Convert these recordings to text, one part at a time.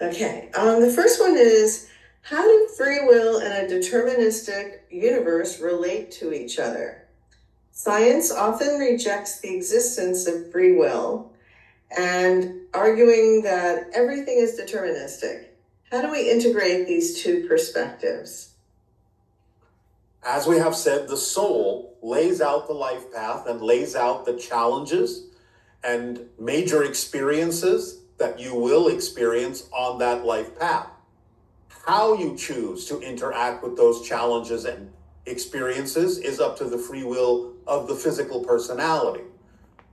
Okay, the first one is, how do free will and a deterministic universe relate to each other? Science often rejects the existence of free will and arguing that everything is deterministic. How do we integrate these two perspectives? As we have said, the soul lays out the life path and lays out the challenges and major experiences that you will experience on that life path. How you choose to interact with those challenges and experiences is up to the free will of the physical personality.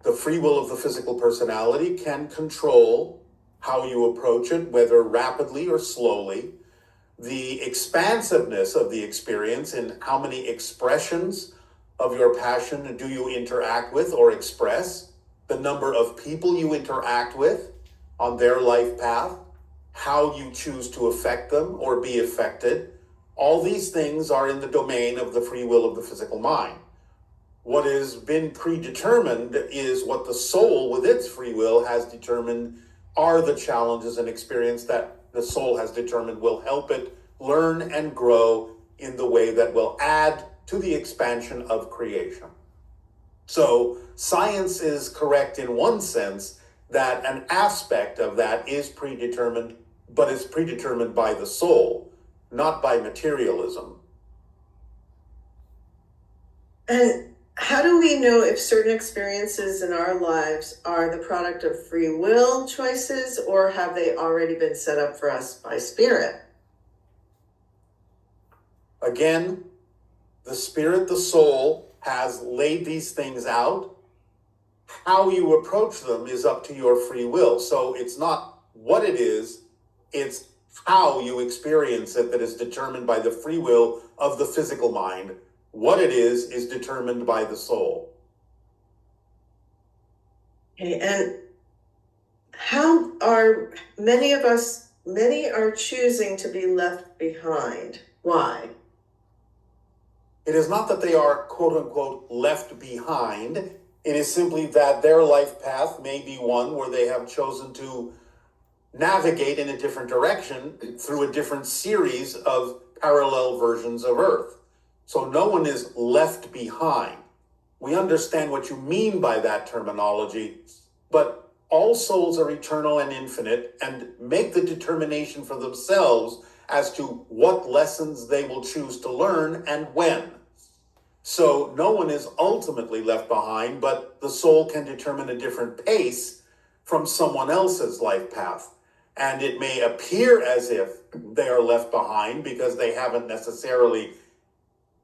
The free will of the physical personality can control how you approach it, whether rapidly or slowly. The expansiveness of the experience in how many expressions of your passion do you interact with or express, the number of people you interact with on their life path, how you choose to affect them or be affected. All these things are in the domain of the free will of the physical mind. What has been predetermined is what the soul, with its free will, has determined are the challenges and experience that the soul has determined will help it learn and grow in the way that will add to the expansion of creation. So science is correct in one sense that an aspect of that is predetermined, but is predetermined by the soul, not by materialism. And how do we know if certain experiences in our lives are the product of free will choices, or have they already been set up for us by spirit? Again, the spirit, the soul, has laid these things out. How you approach them is up to your free will. So it's not what it is, it's how you experience it that is determined by the free will of the physical mind. What it is determined by the soul. Okay, and how are many are choosing to be left behind? Why? It is not that they are, quote unquote, left behind. It is simply that their life path may be one where they have chosen to navigate in a different direction through a different series of parallel versions of Earth. So no one is left behind. We understand what you mean by that terminology, but all souls are eternal and infinite and make the determination for themselves as to what lessons they will choose to learn and when. So no one is ultimately left behind, but the soul can determine a different pace from someone else's life path. And it may appear as if they are left behind because they haven't necessarily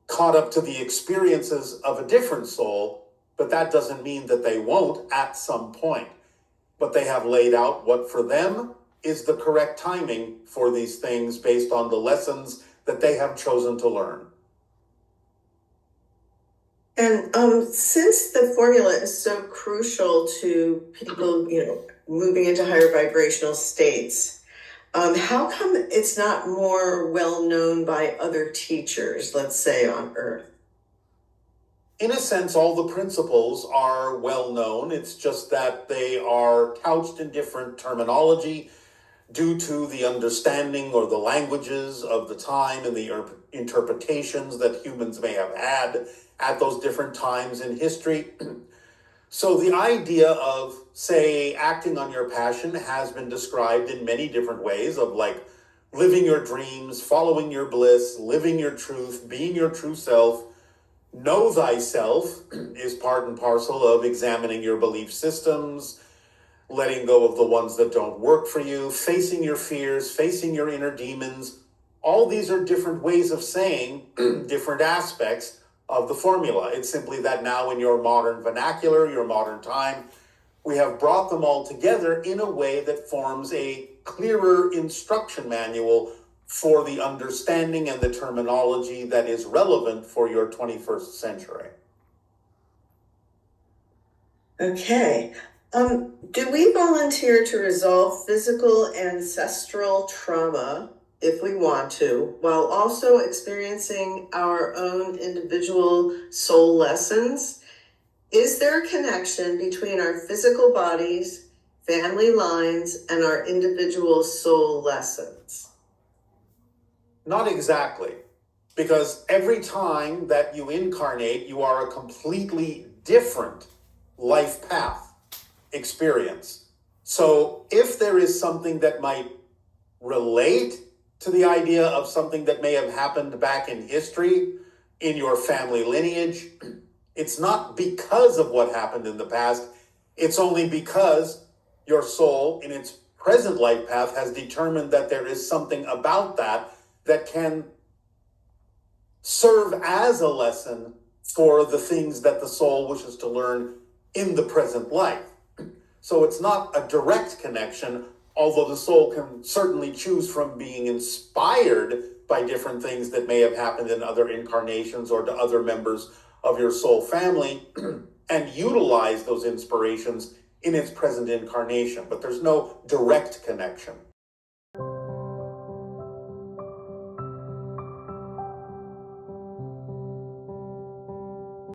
caught up to the experiences of a different soul, but that doesn't mean that they won't at some point. But they have laid out what for them is the correct timing for these things based on the lessons that they have chosen to learn. And since the formula is so crucial to people, moving into higher vibrational states, how come it's not more well known by other teachers, let's say on Earth? In a sense, all the principles are well known. It's just that they are couched in different terminology due to the understanding or the languages of the time and the interpretations that humans may have had at those different times in history. So the idea of, say, acting on your passion has been described in many different ways of like living your dreams, following your bliss, living your truth, being your true self. Know thyself is part and parcel of examining your belief systems, letting go of the ones that don't work for you, facing your fears, facing your inner demons. All these are different ways of saying different aspects of the formula. It's simply that now in your modern vernacular, your modern time, we have brought them all together in a way that forms a clearer instruction manual for the understanding and the terminology that is relevant for your 21st century. Okay. Do we volunteer to resolve physical ancestral trauma if we want to, while also experiencing our own individual soul lessons? Is there a connection between our physical bodies, family lines, and our individual soul lessons? Not exactly. Because every time that you incarnate, you are a completely different life path experience. So if there is something that might relate to the idea of something that may have happened back in history, in your family lineage, it's not because of what happened in the past. It's only because your soul in its present life path has determined that there is something about that that can serve as a lesson for the things that the soul wishes to learn in the present life. So it's not a direct connection, although the soul can certainly choose from being inspired by different things that may have happened in other incarnations or to other members of your soul family and utilize those inspirations in its present incarnation. But there's no direct connection.